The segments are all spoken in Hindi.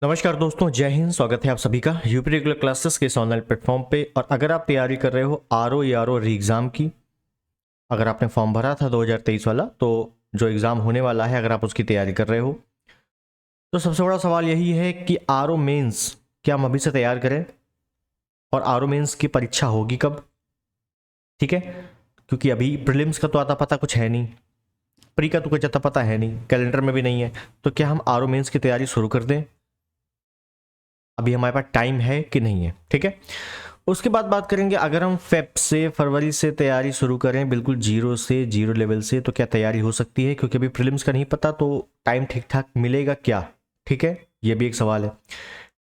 नमस्कार दोस्तों, जय हिंद। स्वागत है आप सभी का यूपी रेगुलर क्लासेस के इस ऑनलाइन प्लेटफॉर्म पे। और अगर आप तैयारी कर रहे हो आरओ या आरओ री एग्ज़ाम की, अगर आपने फॉर्म भरा था 2023 वाला, तो जो एग्ज़ाम होने वाला है, अगर आप उसकी तैयारी कर रहे हो, तो सबसे बड़ा सवाल यही है कि आरओ मेंस क्या हम अभी से तैयार करें, और आरओ मेंस की परीक्षा होगी कब। ठीक है, क्योंकि अभी प्रीलिम्स का तो आता पता कुछ है नहीं, प्री का तो कुछ आता पता है नहीं, कैलेंडर में भी नहीं है। तो क्या हम आरओ मेंस की तैयारी शुरू कर दें? अभी हमारे पास टाइम है कि नहीं है? ठीक है, उसके बाद बात करेंगे अगर हम फेब से फरवरी से तैयारी शुरू करें, बिल्कुल जीरो से, जीरो लेवल से, तो क्या तैयारी हो सकती है? क्योंकि अभी प्रीलिम्स का नहीं पता, तो टाइम ठीक ठाक मिलेगा क्या? ठीक है, ये भी एक सवाल है।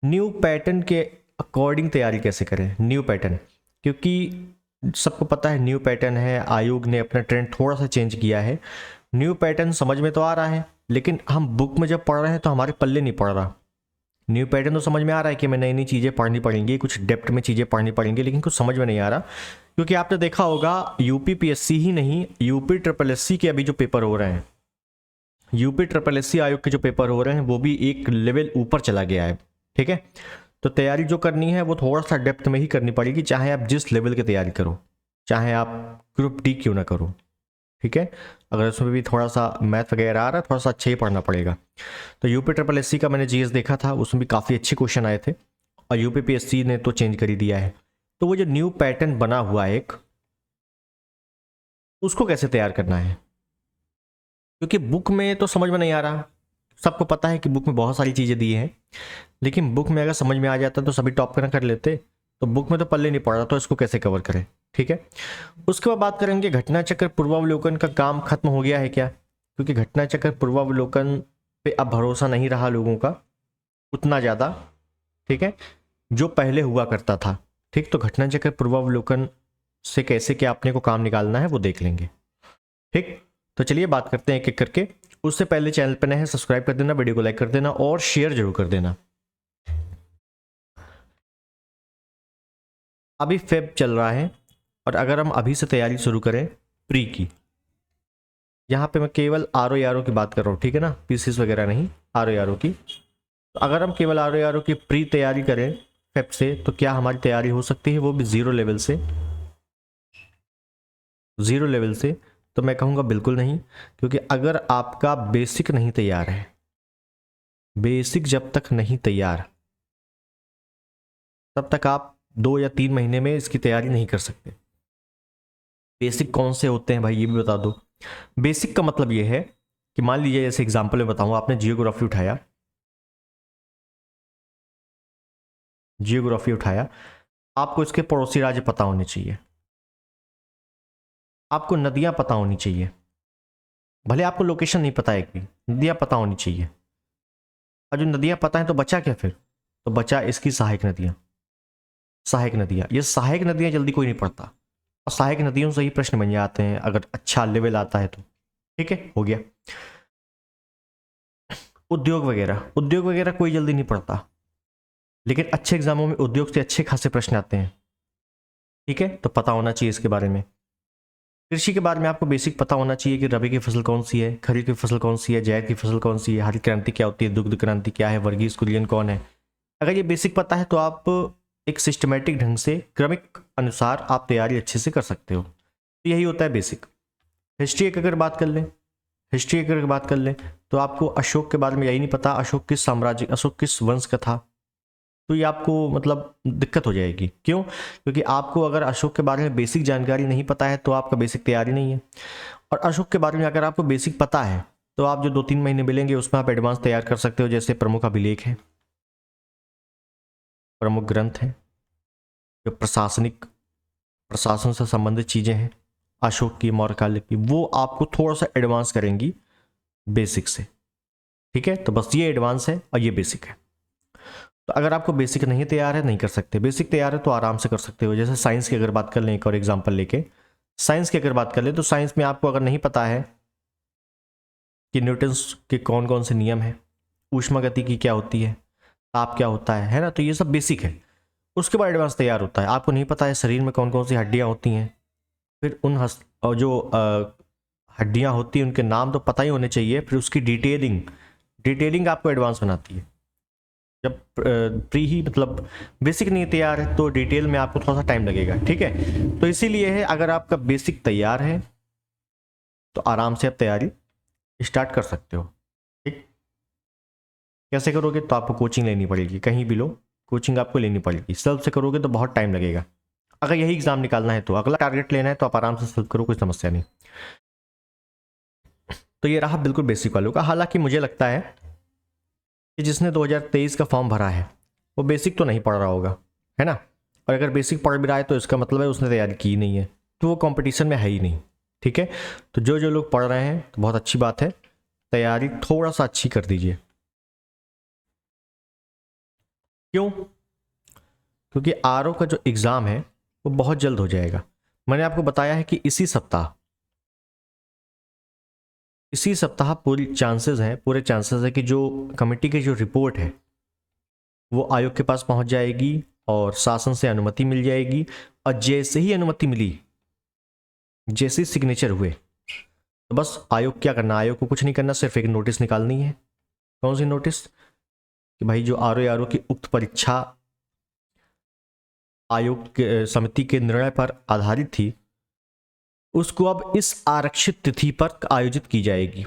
न्यू पैटर्न के अकॉर्डिंग तैयारी कैसे करें? न्यू पैटर्न, क्योंकि सबको पता है न्यू पैटर्न है, आयोग ने अपना ट्रेंड थोड़ा सा चेंज किया है। न्यू पैटर्न समझ में तो आ रहा है, लेकिन हम बुक में जब पढ़ रहे हैं तो हमारे पल्ले नहीं पड़ रहा। न्यू पैटर्न तो समझ में आ रहा है कि हमें नई नई चीज़ें पढ़नी पड़ेंगी, कुछ डेप्थ में चीज़ें पढ़नी पड़ेंगी, लेकिन कुछ समझ में नहीं आ रहा। क्योंकि आपने देखा होगा यूपी पीएससी ही नहीं, यूपी ट्रिपल एससी के अभी जो पेपर हो रहे हैं, यूपी ट्रिपल एससी आयोग के जो पेपर हो रहे हैं, वो भी एक लेवल ऊपर चला गया है। ठीक है, तो तैयारी जो करनी है वो थोड़ा सा डेप्थ में ही करनी पड़ेगी, चाहे आप जिस लेवल की तैयारी करो, चाहे आप ग्रुप डी क्यों ना करो। ठीक है, अगर उसमें भी थोड़ा सा मैथ वगैरह आ रहा है, थोड़ा सा अच्छा ही पढ़ना पड़ेगा। तो यूपी ट्रिपल एससी का मैंने जीएस देखा था, उसमें भी काफ़ी अच्छे क्वेश्चन आए थे, और यूपी पीएससी ने तो चेंज कर ही दिया है। तो वो जो न्यू पैटर्न बना हुआ है एक, उसको कैसे तैयार करना है? क्योंकि बुक में तो समझ में नहीं आ रहा। सबको पता है कि बुक में बहुत सारी चीज़ें दी हैं, लेकिन बुक में अगर समझ में आ जाता तो सभी टॉप करना कर लेते। तो बुक में तो पल्ले नहीं पड़ रहा, तो इसको कैसे कवर करें? ठीक है, उसके बाद बात करेंगे घटना चक्र पूर्वावलोकन का काम खत्म हो गया है क्या? क्योंकि घटना चक्र पूर्वावलोकन पे अब भरोसा नहीं रहा लोगों का उतना ज़्यादा। ठीक है, जो पहले हुआ करता था। ठीक, तो घटना चक्र पूर्वावलोकन से कैसे क्या अपने को काम निकालना है वो देख लेंगे। ठीक, तो चलिए बात करते हैं एक एक करके। उससे पहले चैनल पर नए हैं, सब्सक्राइब कर देना, वीडियो को लाइक कर देना और शेयर जरूर कर देना। अभी फेब चल रहा है, और अगर हम अभी से तैयारी शुरू करें प्री की, यहाँ पे मैं केवल आर ओ की बात कर रहा हूँ, ठीक है ना, पीसीस वगैरह नहीं, आर ओ की। तो अगर हम केवल आर ओ की प्री तैयारी करें फेब से, तो क्या हमारी तैयारी हो सकती है वो भी जीरो लेवल से? जीरो लेवल से तो मैं कहूँगा बिल्कुल नहीं। क्योंकि अगर आपका बेसिक नहीं तैयार है, बेसिक जब तक नहीं तैयार, तब तक आप 2 या 3 महीने में इसकी तैयारी नहीं कर सकते। बेसिक कौन से होते हैं भाई, ये भी बता दो। बेसिक का मतलब ये है कि मान लीजिए, जैसे एग्जांपल में बताऊं, आपने जियोग्राफी उठाया, जियोग्राफी उठाया, आपको इसके पड़ोसी राज्य पता होने चाहिए, आपको नदियां पता होनी चाहिए, भले आपको लोकेशन नहीं पता है कि नदियां पता होनी चाहिए। और जो नदियां पता है तो बचा क्या फिर? तो बचा इसकी सहायक नदियां। सहायक नदियां, ये सहायक नदियां जल्दी कोई नहीं पढ़ता, और सहायक नदियों से ही प्रश्न बन जाते हैं अगर अच्छा लेवल आता है तो। ठीक है, हो गया। उद्योग वगैरह, उद्योग वगैरह कोई जल्दी नहीं पढ़ता, लेकिन अच्छे एग्जामों में उद्योग से अच्छे खासे प्रश्न आते हैं। ठीक है, तो पता होना चाहिए इसके बारे में। कृषि के बारे में आपको बेसिक पता होना चाहिए कि रबी की फसल कौन सी है, खरीफ की फसल कौन सी है, जायद की फसल कौन सी है, हरित क्रांति क्या होती है, दुग्ध क्रांति क्या है, वर्गीज कुरियन कौन है। अगर ये बेसिक पता है तो आप एक सिस्टमेटिक ढंग से, क्रमिक अनुसार आप तैयारी अच्छे से कर सकते हो। तो यही होता है बेसिक। हिस्ट्री की अगर बात कर लें, हिस्ट्री की अगर बात कर लें, तो आपको अशोक के बारे में यही नहीं पता, अशोक किस साम्राज्य, अशोक किस वंश का था, तो ये आपको मतलब दिक्कत हो जाएगी। क्यों? क्योंकि आपको अगर अशोक के बारे में बेसिक जानकारी नहीं पता है तो आपका बेसिक तैयारी नहीं है। और अशोक के बारे में अगर आपको बेसिक पता है तो आप जो 2-3 महीने मिलेंगे उसमें आप एडवांस तैयार कर सकते हो। जैसे प्रमुख अभिलेख है, प्रमुख ग्रंथ है, जो प्रशासनिक, प्रशासन से संबंधित चीज़ें हैं अशोक की, मौर्यकाल की, वो आपको थोड़ा सा एडवांस करेंगी बेसिक से। ठीक है, तो बस ये एडवांस है और ये बेसिक है। तो अगर आपको बेसिक नहीं तैयार है, नहीं कर सकते। बेसिक तैयार है तो आराम से कर सकते हो। जैसे साइंस की अगर बात कर लें, एक और एग्जांपल लेके, साइंस की अगर बात कर लें, तो साइंस में आपको अगर नहीं पता है कि न्यूटन्स के कौन कौन से नियम हैं, ऊष्मा गति की क्या होती है, ताप क्या होता है ना, तो ये सब बेसिक है। उसके बाद एडवांस तैयार होता है। आपको नहीं पता है शरीर में कौन कौन सी हड्डियाँ होती हैं, फिर उन और जो हड्डियाँ होती हैं उनके नाम तो पता ही होने चाहिए, फिर उसकी डिटेलिंग, डिटेलिंग आपको एडवांस बनाती है। जब प्री ही मतलब बेसिक नहीं तैयार है तो डिटेल में आपको थोड़ा सा टाइम लगेगा, ठीक है। तो इसीलिए है अगर आपका बेसिक तैयार है तो आराम से आप तैयारी स्टार्ट कर सकते हो, ठीक। कैसे करोगे, तो आपको कोचिंग लेनी पड़ेगी, कहीं भी लो कोचिंग आपको लेनी पड़ेगी। सेल्फ से करोगे तो बहुत टाइम लगेगा। अगर यही एग्जाम निकालना है तो अगला टारगेट लेना है तो आप आराम से सेल्फ करो, कोई समस्या नहीं। तो ये रहा बिल्कुल बेसिक वालों का। हालांकि मुझे लगता है कि जिसने 2023 का फॉर्म भरा है वो बेसिक तो नहीं पढ़ रहा होगा, है ना। और अगर बेसिक पढ़ भी रहा है तो इसका मतलब है उसने तैयारी की नहीं है, तो वो कंपटीशन में है ही नहीं, ठीक है। तो जो जो लोग पढ़ रहे हैं तो बहुत अच्छी बात है, तैयारी थोड़ा सा अच्छी कर दीजिए। क्यों? क्योंकि आरओ का जो एग्ज़ाम है वो बहुत जल्द हो जाएगा। मैंने आपको बताया है कि इसी सप्ताह पूरे चांसेस है कि जो कमेटी की जो रिपोर्ट है वो आयोग के पास पहुंच जाएगी और शासन से अनुमति मिल जाएगी। और जैसे ही अनुमति मिली, जैसे ही सिग्नेचर हुए, तो बस आयोग क्या करना, आयोग को कुछ नहीं करना, सिर्फ एक नोटिस निकालनी है। कौन सी नोटिस? कि भाई जो आरओ की उक्त परीक्षा आयोग के समिति के निर्णय पर आधारित थी उसको अब इस आरक्षित तिथि पर आयोजित की जाएगी।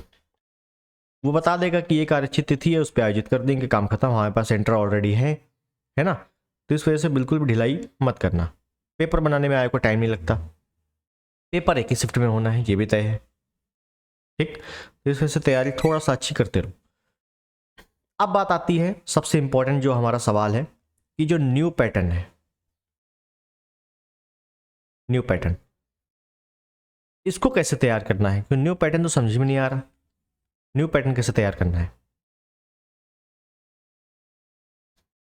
वो बता देगा कि एक आरक्षित तिथि है, उस पर आयोजित कर देंगे, काम खत्म, हमारे पास सेंटर ऑलरेडी है ना। तो इस वजह से बिल्कुल भी ढिलाई मत करना। पेपर बनाने में आयोग को टाइम नहीं लगता, पेपर एक ही शिफ्ट में होना है, ये भी तय है, ठीक। तो इस वजह से तैयारी थोड़ा सा अच्छी करते रहो। अब बात आती है सबसे इंपॉर्टेंट जो हमारा सवाल है कि जो न्यू पैटर्न है, न्यू पैटर्न इसको कैसे तैयार करना है, क्योंकि न्यू पैटर्न तो समझ में नहीं आ रहा। न्यू पैटर्न कैसे तैयार करना है,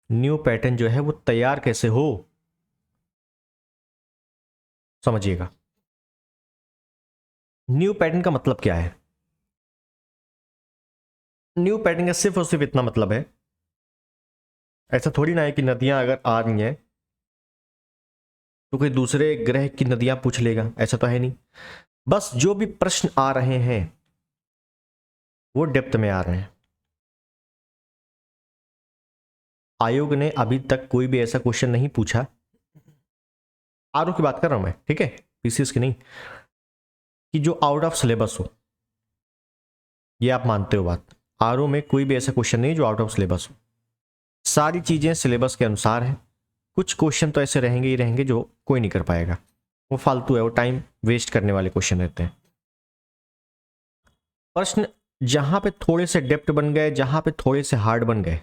न्यू पैटर्न जो है वो तैयार कैसे हो, समझिएगा। न्यू पैटर्न का मतलब क्या है? न्यू पैटर्न का सिर्फ और सिर्फ इतना मतलब है, ऐसा थोड़ी ना है कि नदियां अगर आ रही हैं तो कोई दूसरे ग्रह की नदियां पूछ लेगा, ऐसा तो है नहीं। बस जो भी प्रश्न आ रहे हैं वो डेप्थ में आ रहे हैं। आयोग ने अभी तक कोई भी ऐसा क्वेश्चन नहीं पूछा, आरओ की बात कर रहा हूं मैं, ठीक है, पीसीएस की नहीं, कि जो आउट ऑफ सिलेबस हो। ये आप मानते हो बात, आरओ में कोई भी ऐसा क्वेश्चन नहीं जो आउट ऑफ सिलेबस हो, सारी चीजें सिलेबस के अनुसार है। कुछ क्वेश्चन तो ऐसे रहेंगे ही रहेंगे जो कोई नहीं कर पाएगा, वो फालतू है, वो टाइम वेस्ट करने वाले क्वेश्चन रहते हैं। प्रश्न जहां पे थोड़े से डेप्थ बन गए, जहां पे थोड़े से हार्ड बन गए,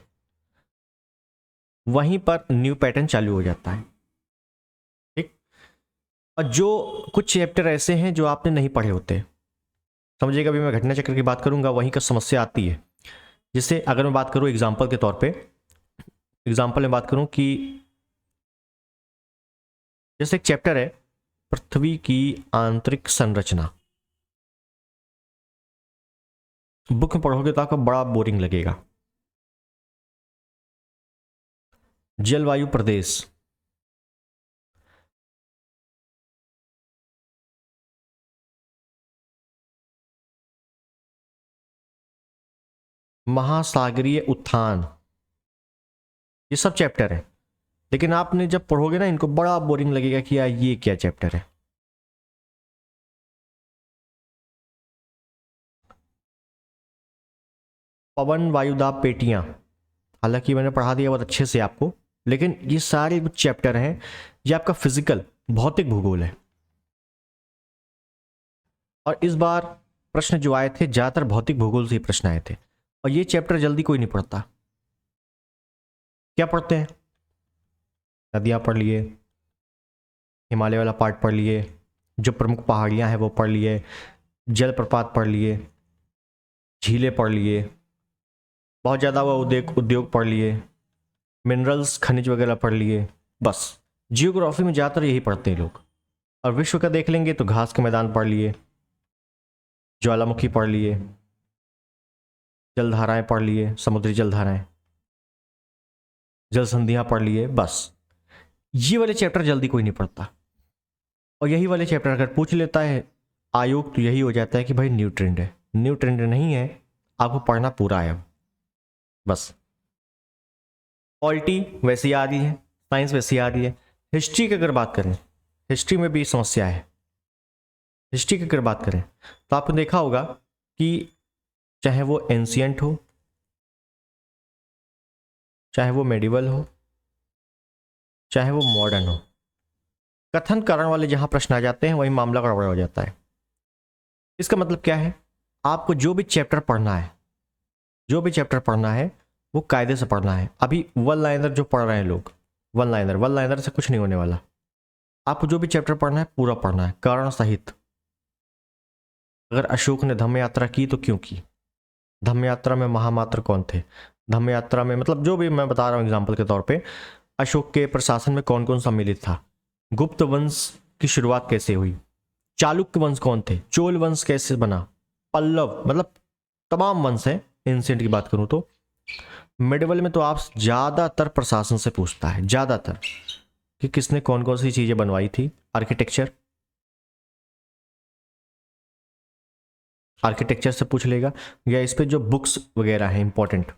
वहीं पर न्यू पैटर्न चालू हो जाता है, ठीक। और जो कुछ चैप्टर ऐसे हैं जो आपने नहीं पढ़े होते, समझिएगा, अभी मैं घटना चक्र की बात करूंगा, वहीं का समस्या आती है। जिससे अगर मैं बात करूं एग्जाम्पल के तौर पे, एग्जाम्पल में बात करूं कि जैसे एक चैप्टर है पृथ्वी की आंतरिक संरचना, बुक में पढ़ोगे तो आपको बड़ा बोरिंग लगेगा। जलवायु प्रदेश, महासागरीय उत्थान, ये सब चैप्टर है, लेकिन आपने जब पढ़ोगे ना इनको बड़ा बोरिंग लगेगा कि यार ये क्या चैप्टर है। पवन वायुदाब पेटियां, हालांकि मैंने पढ़ा दिया बहुत अच्छे से आपको, लेकिन ये सारे कुछ चैप्टर हैं, ये आपका फिजिकल भौतिक भूगोल है। और इस बार प्रश्न जो आए थे ज्यादातर भौतिक भूगोल से ही प्रश्न आए थे, और ये चैप्टर जल्दी कोई नहीं पढ़ता। क्या पढ़ते हैं? नदियां पढ़ लिए, हिमालय वाला पार्ट पढ़ लिए, जो प्रमुख पहाड़ियां हैं वो पढ़ लिए, जलप्रपात पढ़ लिए, झीलें पढ़ लिए, बहुत ज़्यादा हुआ उद्योग पढ़ लिए, मिनरल्स खनिज वगैरह पढ़ लिए, बस। जियोग्राफी में ज़्यादातर यही पढ़ते हैं लोग। और विश्व का देख लेंगे तो घास के मैदान पढ़ लिए, ज्वालामुखी पढ़ लिए, जलधाराएं पढ़ लिए, समुद्री जलधाराएं, जल संधियां पढ़ लिए, बस। ये वाले चैप्टर जल्दी कोई नहीं पढ़ता, और यही वाले चैप्टर अगर पूछ लेता है आयोग तो यही हो जाता है कि भाई न्यू ट्रेंड है। न्यू ट्रेंड नहीं है, आपको पढ़ना पूरा है, बस। पॉलिटी वैसी आ रही है, साइंस वैसी आ रही है। हिस्ट्री की अगर बात करें, हिस्ट्री में भी समस्या है। हिस्ट्री की अगर बात करें तो आपने देखा होगा कि चाहे वो एंशियंट हो, चाहे वो मेडिवल हो, चाहे वो मॉडर्न हो, कथन कारण वाले जहां प्रश्न आ जाते हैं वही मामला गड़बड़ हो जाता है। इसका मतलब क्या है, आपको जो भी चैप्टर पढ़ना है, जो भी चैप्टर पढ़ना है वो कायदे से पढ़ना है। अभी वन लाइनर जो पढ़ रहे हैं लोग, वन लाइनर से कुछ नहीं होने वाला। आपको जो भी चैप्टर पढ़ना है पूरा पढ़ना है, कारण सहित। अगर अशोक ने धम्म यात्रा की तो क्यों की, धम्म यात्रा में महामात्र कौन थे, धम्म यात्रा में मतलब जो भी मैं बता रहा हूँ एग्जाम्पल के तौर पे, अशोक के प्रशासन में कौन कौन सम्मिलित था, गुप्त वंश की शुरुआत कैसे हुई, चालुक्य वंश कौन थे, चोल वंश कैसे बना, पल्लव, मतलब तमाम वंश है। एंशिएंट की बात करूं तो मिडिवल में तो आप ज्यादातर प्रशासन से पूछता है, ज्यादातर कि किसने कौन कौन सी चीजें बनवाई थी। आर्किटेक्चर, आर्किटेक्चर से पूछ लेगा, या इस पे जो बुक्स वगैरह हैं इंपॉर्टेंट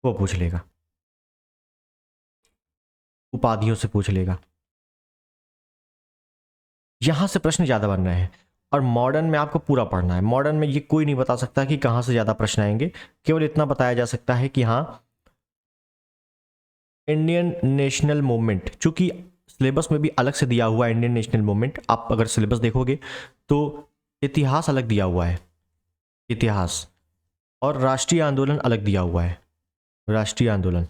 वो पूछ लेगा, उपाधियों से पूछ लेगा। यहां से प्रश्न ज्यादा बन रहे हैं। और मॉडर्न में आपको पूरा पढ़ना है। मॉडर्न में ये कोई नहीं बता सकता कि कहां से ज्यादा प्रश्न आएंगे, केवल इतना बताया जा सकता है कि हाँ इंडियन नेशनल मूवमेंट, चूंकि सिलेबस में भी अलग से दिया हुआ है इंडियन नेशनल मूवमेंट, आप अगर सिलेबस देखोगे तो इतिहास अलग दिया हुआ है, इतिहास, और राष्ट्रीय आंदोलन अलग दिया हुआ है, राष्ट्रीय आंदोलन,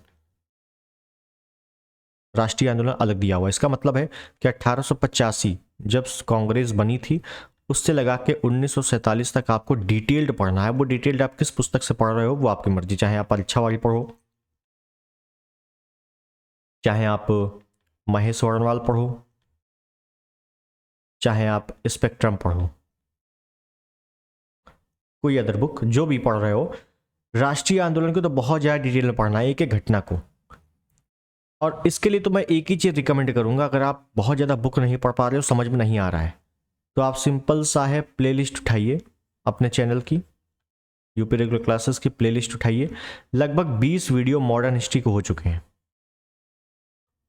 राष्ट्रीय आंदोलन अलग दिया हुआ है। इसका मतलब है कि 1885 जब कांग्रेस बनी थी उससे लगा के 1947 तक आपको डिटेल्ड पढ़ना है। वो डिटेल्ड आप किस पुस्तक से पढ़ रहे हो वो आपकी मर्जी, चाहे आप परीक्षा वाली पढ़ो, चाहे आप महेश वर्णवाल पढ़ो, चाहे आप स्पेक्ट्रम पढ़ो, कोई अदर बुक जो भी पढ़ रहे हो, राष्ट्रीय आंदोलन को तो बहुत ज़्यादा डिटेल में पढ़ना है, एक एक घटना को। और इसके लिए तो मैं एक ही चीज़ रिकमेंड करूंगा, अगर आप बहुत ज़्यादा बुक नहीं पढ़ पा रहे हो, समझ में नहीं आ रहा है, तो आप सिंपल सा है प्लेलिस्ट उठाइए अपने चैनल की, यूपी रेगुलर क्लासेस की प्लेलिस्ट उठाइए। लगभग 20 वीडियो मॉडर्न हिस्ट्री को हो चुके हैं,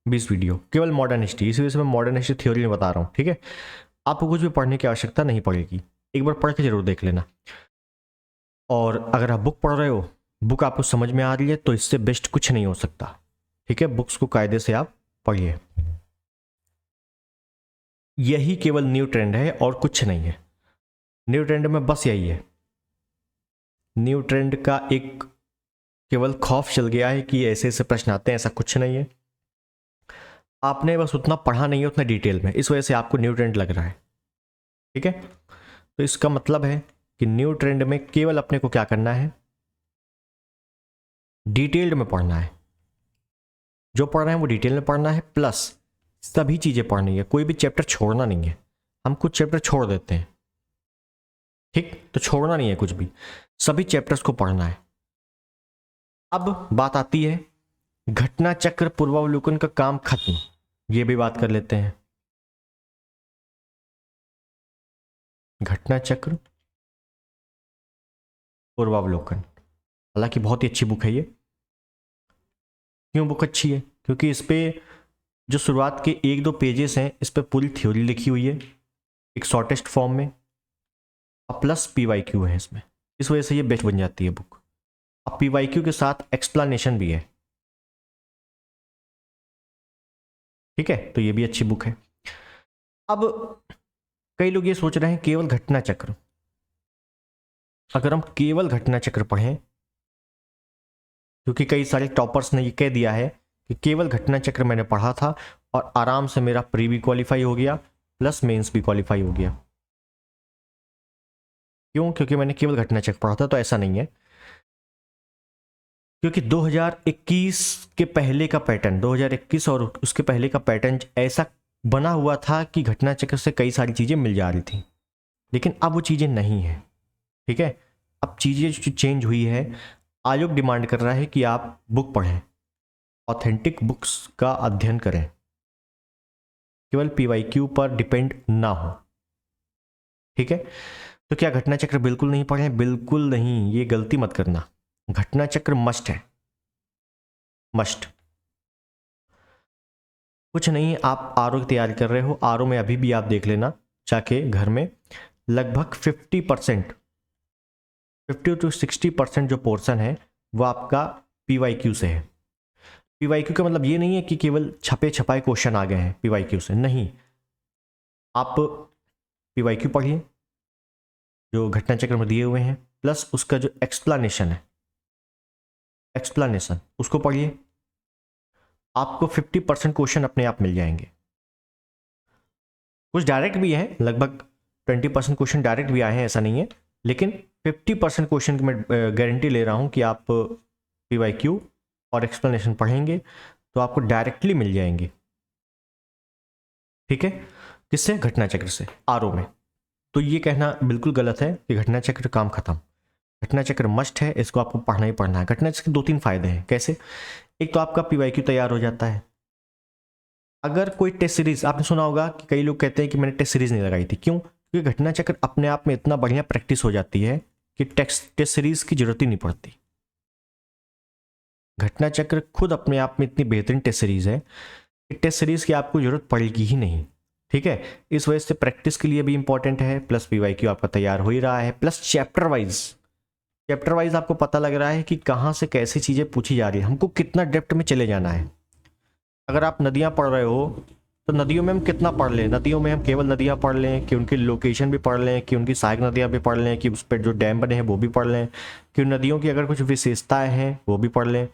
20 वीडियो केवल मॉडर्न हिस्ट्री। इसी वजह से मैं मॉडर्न हिस्ट्री थ्योरी में बता रहा हूँ, ठीक है। आपको कुछ भी पढ़ने की आवश्यकता नहीं पड़ेगी, एक बार पढ़ के जरूर देख लेना। और अगर आप बुक पढ़ रहे हो, बुक आपको समझ में आ रही है, तो इससे बेस्ट कुछ नहीं हो सकता, ठीक है। बुक्स को कायदे से आप पढ़िए, यही केवल न्यू ट्रेंड है और कुछ नहीं है। न्यू ट्रेंड में बस यही है, न्यू ट्रेंड का एक केवल खौफ चल गया है कि ऐसे ऐसे प्रश्न आते हैं, ऐसा कुछ नहीं है। आपने बस उतना पढ़ा नहीं है उतना डिटेल में, इस वजह से आपको न्यू ट्रेंड लग रहा है, ठीक है। तो इसका मतलब है कि न्यू ट्रेंड में केवल अपने को क्या करना है, डिटेल्ड में पढ़ना है, जो पढ़ रहे हैं वो डिटेल में पढ़ना है, प्लस सभी चीजें पढ़नी है, कोई भी चैप्टर छोड़ना नहीं है। हम कुछ चैप्टर छोड़ देते हैं, ठीक, तो छोड़ना नहीं है कुछ भी, सभी चैप्टर्स को पढ़ना है। अब बात आती है घटना चक्र पूर्वावलोकन का काम खत्म, ये भी बात कर लेते हैं। घटना चक्र पूर्वावलोकन, हालांकि बहुत ही अच्छी बुक है ये। क्यों बुक अच्छी है, क्योंकि इस पे जो शुरुआत के 1-2 पेजेस हैं, इस पे पूरी थ्योरी लिखी हुई है एक शॉर्टेस्ट फॉर्म में, और प्लस पीवाईक्यू है इसमें, इस वजह से ये बेस्ट बन जाती है बुक। अब पीवाईक्यू के साथ एक्सप्लेनेशन भी है, ठीक है, तो ये भी अच्छी बुक है। अब कई लोग ये सोच रहे हैं केवल घटना चक्र, अगर हम केवल घटना चक्र पढ़ें, क्योंकि कई सारे टॉपर्स ने ये कह दिया है कि केवल घटना चक्र मैंने पढ़ा था और आराम से मेरा प्री भी क्वालिफाई हो गया प्लस मेंस भी क्वालिफाई हो गया। क्यों, क्योंकि मैंने केवल घटना चक्र पढ़ा था, तो ऐसा नहीं है। क्योंकि 2021 के पहले का पैटर्न, 2021 और उसके पहले का पैटर्न ऐसा बना हुआ था कि घटना चक्र से कई सारी चीज़ें मिल जा रही थी, लेकिन अब वो चीज़ें नहीं है, ठीक है। अब चीज़ें जो चेंज हुई है, आयोग डिमांड कर रहा है कि आप बुक पढ़ें, ऑथेंटिक बुक्स का अध्ययन करें, केवल पीवाईक्यू पर डिपेंड ना हो, ठीक है। तो क्या घटना चक्र बिल्कुल नहीं पढ़ें? बिल्कुल नहीं, ये गलती मत करना। घटना चक्र मस्ट है, मस्ट। कुछ नहीं, आप आरओ की तैयारी कर रहे हो, आरओ में अभी भी आप देख लेना जाके घर में, लगभग 50% 50 to 60% जो पोर्शन है वो आपका पीवाईक्यू से है। पीवाईक्यू का मतलब ये नहीं है कि केवल छपे छपाए क्वेश्चन आ गए हैं पीवाईक्यू से, नहीं। आप पीवाईक्यू पढ़िए जो घटना चक्र में दिए हुए हैं, प्लस उसका जो एक्सप्लेनेशन है, एक्सप्लेनेशन उसको पढ़िए। आपको 50% क्वेश्चन अपने आप मिल जाएंगे। कुछ डायरेक्ट भी हैं, लगभग 20% क्वेश्चन डायरेक्ट भी आए हैं, ऐसा नहीं है, लेकिन 50% क्वेश्चन की मैं गारंटी ले रहा हूं कि आप पीवाईक्यू और एक्सप्लेनेशन पढ़ेंगे तो आपको डायरेक्टली मिल जाएंगे। ठीक है, किससे? घटना चक्र से, आरओ में। तो ये कहना बिल्कुल गलत है कि घटना चक्र काम खत्म। घटना चक्र मस्ट है, इसको आपको पढ़ना ही पढ़ना है। घटना चक्र के 2-3 फायदे हैं। कैसे? एक तो आपका पीवाईक्यू तैयार हो जाता है। अगर कोई टेस्ट सीरीज, आपने सुना होगा कि कई लोग कहते हैं कि मैंने टेस्ट सीरीज नहीं लगाई थी, क्यों? क्योंकि घटना चक्र अपने आप में इतना बढ़िया प्रैक्टिस हो जाती है कि टेस्ट सीरीज की जरूरत ही नहीं पड़ती। घटना चक्र खुद अपने आप में इतनी बेहतरीन टेस्ट सीरीज है कि टेस्ट सीरीज की आपको जरूरत पड़ेगी ही नहीं। ठीक है, इस वजह से प्रैक्टिस के लिए भी इंपॉर्टेंट है, प्लस पीवाईक्यू आपका तैयार हो ही रहा है, प्लस चैप्टर वाइज आपको पता लग रहा है कि कहाँ से कैसी चीज़ें पूछी जा रही है, हमको कितना डेप्थ में चले जाना है। अगर आप नदियाँ पढ़ रहे हो तो नदियों में हम कितना पढ़ लें? नदियों में हम केवल नदियाँ पढ़ लें कि उनकी लोकेशन भी पढ़ लें, कि उनकी सहायक नदियाँ भी पढ़ लें, कि उस पर जो डैम बने हैं वो भी पढ़ लें, कि उन नदियों की अगर कुछ विशेषताएं हैं वो भी पढ़ लें,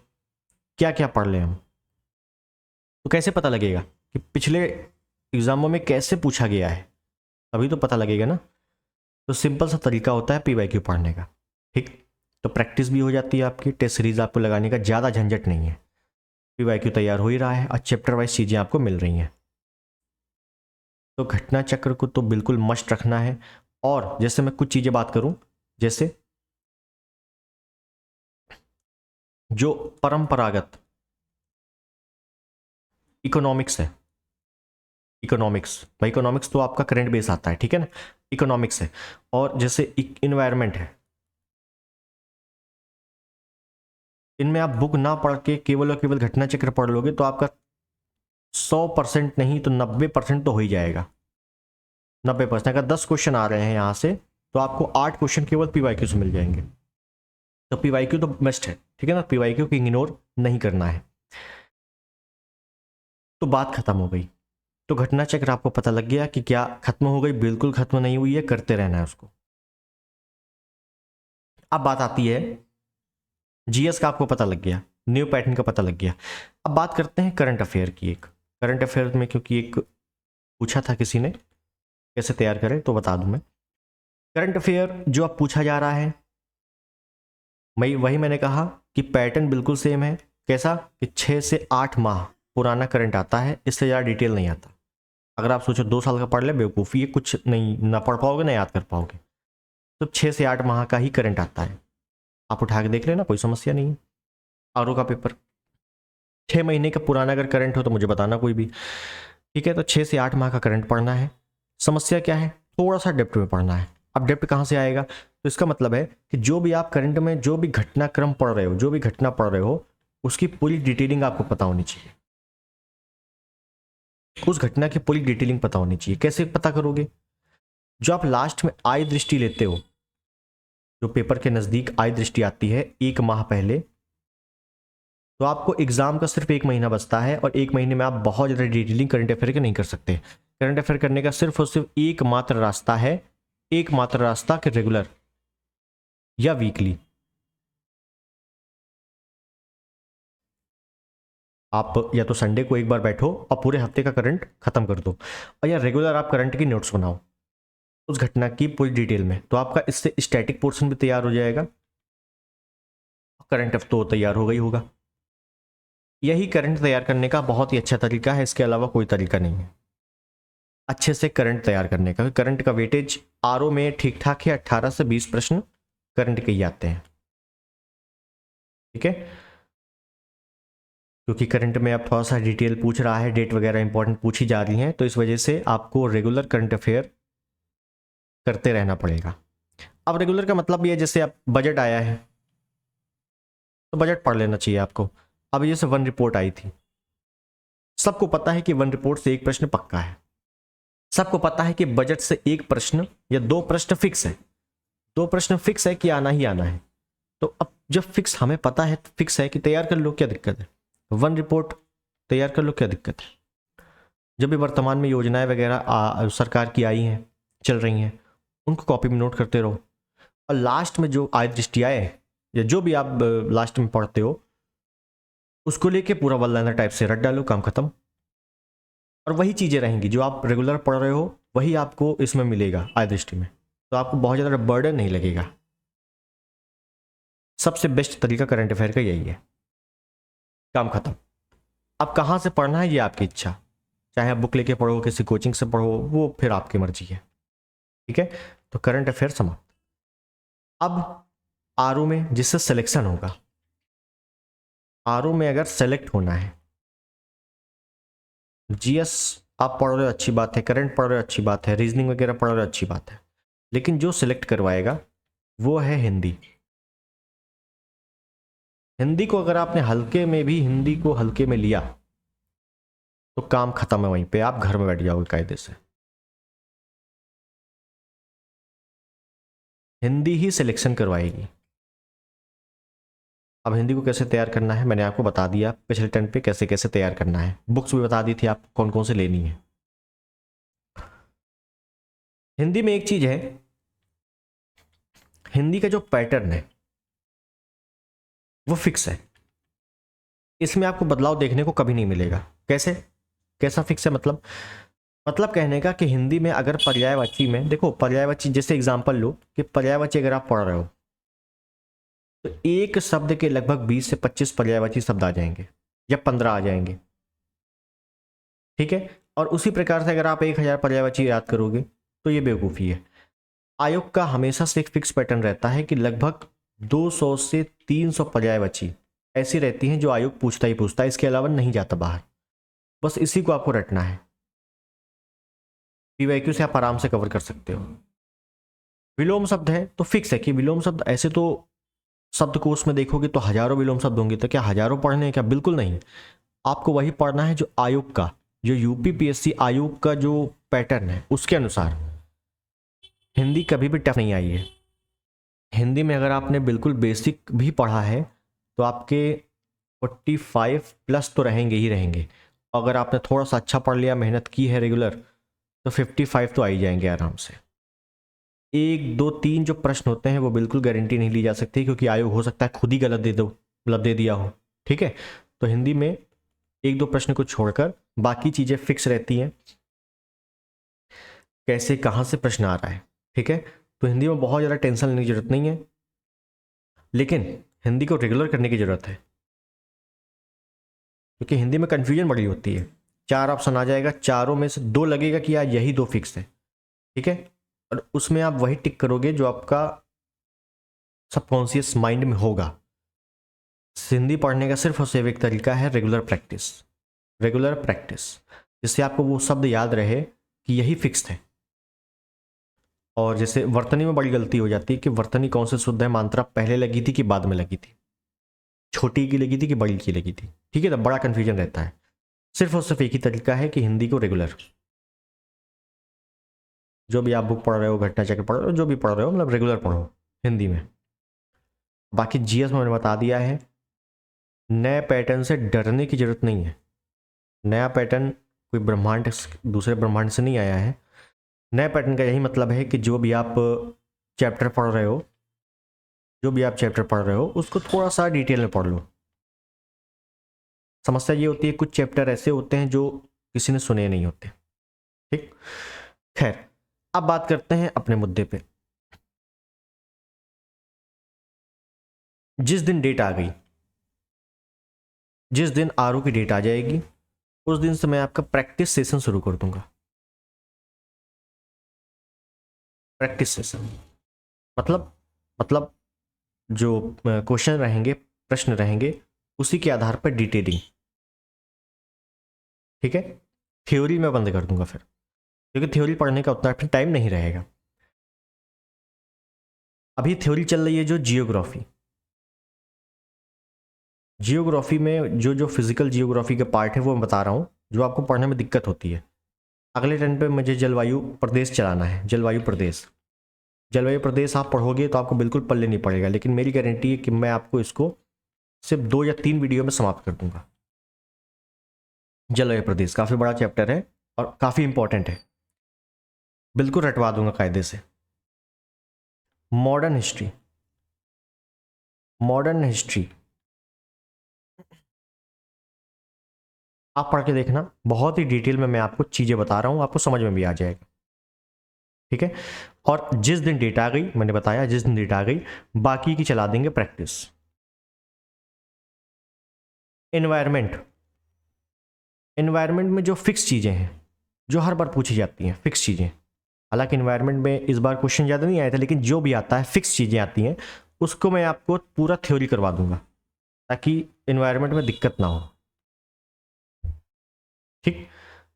क्या क्या पढ़ लें हम? तो कैसे पता लगेगा कि पिछले एग्जामों में कैसे पूछा गया है? अभी तो पता लगेगा ना। तो सिंपल सा तरीका होता है पीवाईक्यू पढ़ने का। ठीक, तो प्रैक्टिस भी हो जाती है आपकी, टेस्ट सीरीज आपको लगाने का ज़्यादा झंझट नहीं है। पीवाईक्यू तैयार हो ही रहा है और चैप्टर वाइज चीज़ें आपको मिल रही हैं। तो घटना चक्र को तो बिल्कुल मस्ट रखना है। और जैसे मैं कुछ चीज़ें बात करूं, जैसे जो परंपरागत इकोनॉमिक्स है, इकोनॉमिक्स भाई, इकोनॉमिक्स तो आपका करंट बेस आता है, ठीक है ना, इकोनॉमिक्स है। और जैसे इन्वायरमेंट है, इनमें आप बुक ना पढ़ के केवल और केवल घटना चक्र पढ़ लोगे तो आपका 100% नहीं तो 90% तो हो ही जाएगा। 90%, अगर 10 क्वेश्चन आ रहे हैं यहाँ से तो आपको 8 क्वेश्चन केवल पीवाईक्यू से मिल जाएंगे। तो पीवाईक्यू तो बेस्ट है, ठीक है ना, पीवाईक्यू को इग्नोर नहीं करना है। तो बात खत्म हो गई। तो घटना चक्र आपको पता लग गया कि क्या खत्म हो गई? बिल्कुल खत्म नहीं हुई है, करते रहना है उसको। अब बात आती है जीएस का, आपको पता लग गया, न्यू पैटर्न का पता लग गया। अब बात करते हैं करंट अफेयर की। एक करंट अफेयर में, क्योंकि एक पूछा था किसी ने कैसे तैयार करें, तो बता दूं मैं। करंट अफेयर जो अब पूछा जा रहा है, वही मैंने कहा कि पैटर्न बिल्कुल सेम है। कैसा? कि 6 से 8 माह पुराना करंट आता है, इससे ज़्यादा डिटेल नहीं आता। अगर आप सोचो 2 साल का पढ़ ले, बेवकूफ़ी, ये कुछ नहीं, ना पढ़ पाओगे ना याद कर पाओगे। तो 6 से 8 माह का ही करंट आता है, आप उठा के देख लेना, कोई समस्या नहीं है। आरओ का पेपर 6 महीने का पुराना अगर करंट हो तो मुझे बताना कोई भी, ठीक है। तो 6 से 8 माह का करंट पढ़ना है। समस्या क्या है? थोड़ा सा डेप्थ में पढ़ना है। अब डेप्थ कहाँ से आएगा? तो इसका मतलब है कि जो भी आप करंट में जो भी घटनाक्रम पढ़ रहे हो, जो भी घटना पढ़ रहे हो, उसकी पूरी डिटेलिंग आपको पता होनी चाहिए। उस घटना की पूरी डिटेलिंग पता होनी चाहिए। कैसे पता करोगे? जो आप लास्ट में आय दृष्टि लेते हो, जो पेपर के नज़दीक आय दृष्टि आती है 1 माह पहले, तो आपको एग्जाम का सिर्फ 1 महीना बचता है और 1 महीने में आप बहुत ज़्यादा डिटेलिंग करंट अफेयर के नहीं कर सकते। करंट अफेयर करने का सिर्फ और सिर्फ एकमात्र रास्ता है, एकमात्र रास्ता कि रेगुलर या वीकली। आप या तो संडे को एक बार बैठो और पूरे हफ्ते का करंट खत्म कर दो, और या रेगुलर आप करंट की नोट्स बनाओ उस घटना की पूरी डिटेल में। तो आपका इससे स्टैटिक पोर्शन भी तैयार हो जाएगा, करंट तो तैयार हो गई होगा। यही करंट तैयार करने का बहुत ही अच्छा तरीका है, इसके अलावा कोई तरीका नहीं है अच्छे से करंट तैयार करने का। करंट का वेटेज आरओ में ठीक ठाक है, 18 से 20 प्रश्न करंट के ही आते हैं, ठीक है। क्योंकि करंट में अब थोड़ा सा डिटेल पूछ रहा है, डेट वगैरह इंपॉर्टेंट पूछी जा रही हैं, तो इस वजह से आपको रेगुलर करंट अफेयर करते रहना पड़ेगा। अब रेगुलर का मतलब ये है, जैसे अब बजट आया है तो बजट पढ़ लेना चाहिए आपको। अब ये से वन रिपोर्ट आई थी, सबको पता है कि वन रिपोर्ट से एक प्रश्न पक्का है, सबको पता है कि बजट से एक प्रश्न या दो प्रश्न फिक्स है, दो प्रश्न फिक्स है कि आना ही आना है। तो अब जब फिक्स हमें पता है, फिक्स है कि तैयार कर लो, क्या दिक्कत है? वन रिपोर्ट तैयार कर लो, क्या दिक्कत है? जब भी वर्तमान में योजनाएं वगैरह सरकार की आई हैं, चल रही हैं, उनको कॉपी में नोट करते रहो, और लास्ट में जो आय दृष्टि आए या जो भी आप लास्ट में पढ़ते हो उसको लेके पूरा वन लाइनर टाइप से रट डालो, काम खत्म। और वही चीज़ें रहेंगी जो आप रेगुलर पढ़ रहे हो, वही आपको इसमें मिलेगा आय दृष्टि में, तो आपको बहुत ज़्यादा बर्डन नहीं लगेगा। सबसे बेस्ट तरीका करंट अफेयर का यही है, काम खत्म। अब कहाँ से पढ़ना है ये आपकी इच्छा, चाहे आप बुक लेके पढ़ो, किसी कोचिंग से पढ़ो, वो फिर आपकी मर्जी है, ठीक है। तो करंट अफेयर समाप्त। अब आरओ में जिससे सिलेक्शन होगा, आरओ में अगर सेलेक्ट होना है, जीएस आप पढ़ रहे हो अच्छी बात है, करंट पढ़ रहे हो अच्छी बात है, रीजनिंग वगैरह पढ़ रहे हो अच्छी बात है, लेकिन जो सिलेक्ट करवाएगा वो है हिंदी। हिंदी को अगर आपने हल्के में भी हिंदी को हल्के में लिया तो काम खत्म है, वहीं पे आप घर में बैठ जाओगे कायदे से। हिंदी ही सिलेक्शन करवाएगी। अब हिंदी को कैसे तैयार करना है मैंने आपको बता दिया पिछले टर्न पे, कैसे कैसे तैयार करना है, बुक्स भी बता दी थी आपको कौन कौन से लेनी है। हिंदी में एक चीज है, हिंदी का जो पैटर्न है वो फिक्स है, इसमें आपको बदलाव देखने को कभी नहीं मिलेगा। कैसे, कैसा फिक्स है? मतलब कहने का कि हिंदी में अगर पर्यायवाची में देखो, पर्यायवाची जैसे एग्जांपल लो कि पर्यायवाची अगर आप पढ़ रहे हो तो एक शब्द के लगभग 20 से 25 पर्यायवाची शब्द आ जाएंगे या 15 आ जाएंगे, ठीक है। और उसी प्रकार से अगर आप 1000 पर्यायवाची याद करोगे तो ये बेवकूफ़ी है। आयोग का हमेशा से एक फिक्स पैटर्न रहता है कि लगभग 200 से 300 पर्यायवाची ऐसी रहती हैं जो आयोग पूछता ही पूछता है, इसके अलावा नहीं जाता बाहर। बस इसी को आपको रटना है, पीवाईक्यू से आप आराम से कवर कर सकते हो। विलोम शब्द है तो फिक्स है कि विलोम शब्द, ऐसे तो शब्दकोश में देखोगे तो हजारों विलोम शब्द होंगे, तो क्या हजारों पढ़ने हैं क्या? बिल्कुल नहीं, आपको वही पढ़ना है जो आयोग का, जो यूपीपीएससी आयोग का जो पैटर्न है उसके अनुसार। हिंदी कभी भी टफ नहीं आई है। हिंदी में अगर आपने बिल्कुल बेसिक भी पढ़ा है तो आपके 45 प्लस तो रहेंगे ही रहेंगे। अगर आपने थोड़ा सा अच्छा पढ़ लिया, मेहनत की है रेगुलर, तो 55 तो आ ही जाएंगे आराम से। एक दो तीन जो प्रश्न होते हैं वो बिल्कुल गारंटी नहीं ली जा सकती, क्योंकि आयोग हो सकता है खुद ही गलत दे दो, मतलब दे दिया हो, ठीक है। तो हिंदी में एक दो प्रश्न को छोड़कर बाकी चीज़ें फिक्स रहती हैं, कैसे कहाँ से प्रश्न आ रहा है, ठीक है। तो हिंदी में बहुत ज़्यादा टेंशन लेने की जरूरत नहीं है, लेकिन हिंदी को रेगुलर करने की ज़रूरत है, क्योंकि हिंदी में कन्फ्यूजन बड़ी होती है। 4 ऑप्शन आ जाएगा, चारों में से 2 लगेगा कि यार यही 2 फिक्स है, ठीक है, और उसमें आप वही टिक करोगे जो आपका सबकॉन्शियस माइंड में होगा। हिंदी पढ़ने का सिर्फ और सिर्फ एक तरीका है, रेगुलर प्रैक्टिस, रेगुलर प्रैक्टिस, जिससे आपको वो शब्द याद रहे कि यही फिक्स है। और जैसे वर्तनी में बड़ी गलती हो जाती है कि वर्तनी कौन से शुद्ध है मात्रा पहले लगी थी कि बाद में लगी थी, छोटी की लगी थी कि बड़ी की लगी थी, ठीक है, तो बड़ा कन्फ्यूजन रहता है। सिर्फ और सिर्फ एक ही तरीका है कि हिंदी को रेगुलर, जो भी आप बुक पढ़ रहे हो, घटना चक्र पढ़ रहे हो, जो भी पढ़ रहे हो, मतलब रेगुलर पढ़ो हिंदी में। बाकी जीएस में मैंने बता दिया है, नए पैटर्न से डरने की जरूरत नहीं है। नया पैटर्न कोई ब्रह्मांड, दूसरे ब्रह्मांड से नहीं आया है। नए पैटर्न का यही मतलब है कि जो भी आप चैप्टर पढ़ रहे हो, जो भी आप चैप्टर पढ़ रहे हो उसको थोड़ा सा डिटेल में पढ़ लो। समस्या ये होती है कुछ चैप्टर ऐसे होते हैं जो किसी ने सुने नहीं होते, ठीक। खैर, अब बात करते हैं अपने मुद्दे पे। जिस दिन डेट आ गई, जिस दिन आरओ की डेट आ जाएगी, उस दिन से मैं आपका प्रैक्टिस सेशन शुरू कर दूंगा। प्रैक्टिस सेशन मतलब जो क्वेश्चन रहेंगे, प्रश्न रहेंगे, उसी के आधार पर डिटेलिंग, ठीक है। थ्योरी में बंद कर दूंगा फिर, क्योंकि थ्योरी पढ़ने का उतना फिर टाइम नहीं रहेगा। अभी थ्योरी चल रही है जो जियोग्राफी, जियोग्राफी में जो फिजिकल जियोग्राफी के पार्ट है वो मैं बता रहा हूँ, जो आपको पढ़ने में दिक्कत होती है। अगले टर्न पे मुझे जलवायु प्रदेश चलाना है। जलवायु प्रदेश आप पढ़ोगे तो आपको बिल्कुल पल्ले नहीं पड़ेगा, लेकिन मेरी गारंटी है कि मैं आपको इसको सिर्फ 2 या 3 वीडियो में समाप्त कर दूंगा। जलवायु प्रदेश काफ़ी बड़ा चैप्टर है और काफ़ी इंपॉर्टेंट है, बिल्कुल रटवा दूंगा कायदे से। मॉडर्न हिस्ट्री आप पढ़ के देखना, बहुत ही डिटेल में मैं आपको चीज़ें बता रहा हूँ, आपको समझ में भी आ जाएगा, ठीक है। और जिस दिन डेट आ गई, मैंने बताया जिस दिन डेट आ गई, बाकी की चला देंगे प्रैक्टिस। एनवायरनमेंट में जो फिक्स चीज़ें हैं, जो हर बार पूछी जाती हैं, फिक्स चीज़ें, हालांकि एनवायरनमेंट में इस बार क्वेश्चन ज़्यादा नहीं आया था, लेकिन जो भी आता है फिक्स चीज़ें आती हैं, उसको मैं आपको पूरा थ्योरी करवा दूंगा, ताकि एनवायरनमेंट में दिक्कत ना हो, ठीक।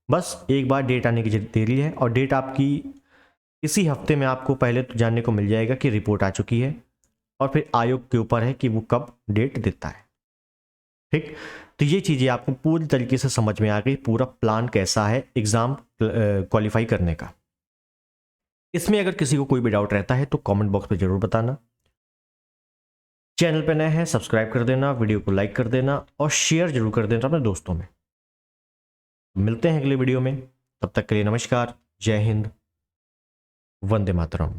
बस एक बार डेट आने की देरी है, और डेट आपकी इसी हफ्ते में आपको पहले तो जानने को मिल जाएगा कि रिपोर्ट आ चुकी है, और फिर आयोग के ऊपर है कि वो कब डेट देता है, ठीक। तो ये चीज़ें आपको पूरी तरीके से समझ में आ गई, पूरा प्लान कैसा है एग्ज़ाम क्वालिफाई करने का। इसमें अगर किसी को कोई भी डाउट रहता है तो कमेंट बॉक्स में ज़रूर बताना। चैनल पर नए हैं सब्सक्राइब कर देना, वीडियो को लाइक कर देना और शेयर जरूर कर देना अपने दोस्तों में। मिलते हैं अगले वीडियो में, तब तक के लिए नमस्कार, जय हिंद, वंदे मातरम।